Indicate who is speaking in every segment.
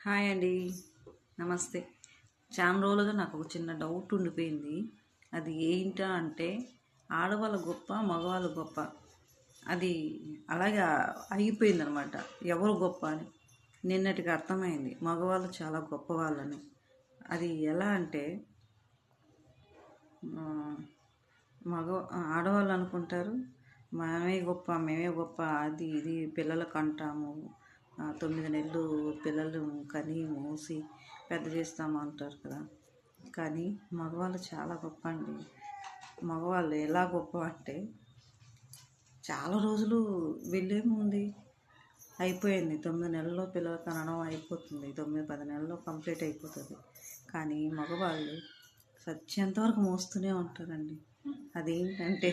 Speaker 1: Hi అండి, నమస్తే. చాలా రోజులుగా నాకు ఒక చిన్న డౌట్ ఉండిపోయింది. అది ఏంటా అంటే ఆడవాళ్ళ గొప్ప, మగవాళ్ళు గొప్ప. అది అలాగే అయిపోయిందనమాట. ఎవరు గొప్ప అని నిన్నటికి అర్థమైంది. మగవాళ్ళు చాలా గొప్పవాళ్ళని. అది ఎలా అంటే ఆ, మగ ఆడవాళ్ళు అనుకుంటారు మేమే గొప్ప, అది ఇది పిల్లలకు అంటాము, 9 నెలలు పిల్లలు కని మోసి పెద్ద చేస్తాము అంటారు కదా. కానీ మగవాళ్ళు చాలా గొప్ప అండి. మగవాళ్ళు ఎలా గొప్ప అంటే చాలా రోజులు వెళ్ళేముంది, అయిపోయింది. 9 నెలల్లో పిల్లలు కనడం అయిపోతుంది, 9-10 నెలల్లో కంప్లీట్ అయిపోతుంది. కానీ మగవాళ్ళు సత్యంతవరకు మోస్తూనే ఉంటారండి. అదేంటంటే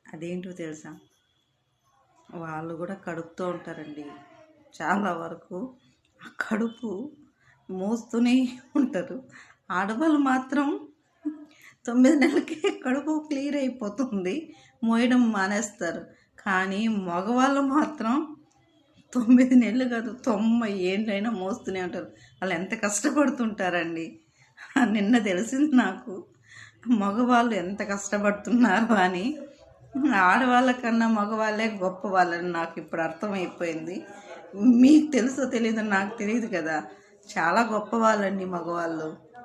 Speaker 1: అదేంటో తెలుసా, వాళ్ళు కూడా కడుపుతూ ఉంటారండి. చాలా వరకు ఆ కడుపు మోస్తూనే ఉంటారు. ఆడవాళ్ళు మాత్రం 9 నెలలకే కడుపు క్లియర్ అయిపోతుంది, మోయడం మానేస్తారు. కానీ మగవాళ్ళు మాత్రం 9 నెలలు కాదు, 90 ఏంటైనా మోస్తూనే ఉంటారు. వాళ్ళు ఎంత కష్టపడుతుంటారండి. నిన్న తెలిసింది నాకు మగవాళ్ళు ఎంత కష్టపడుతున్నారు అని. ఆడవాళ్ళకన్నా మగవాళ్ళే గొప్ప వాళ్ళని నాకు ఇప్పుడు అర్థమైపోయింది. మీకు తెలుసో తెలీదో నాకు తెలియదు కదా. చాలా గొప్ప వాళ్ళండి మగవాళ్ళు.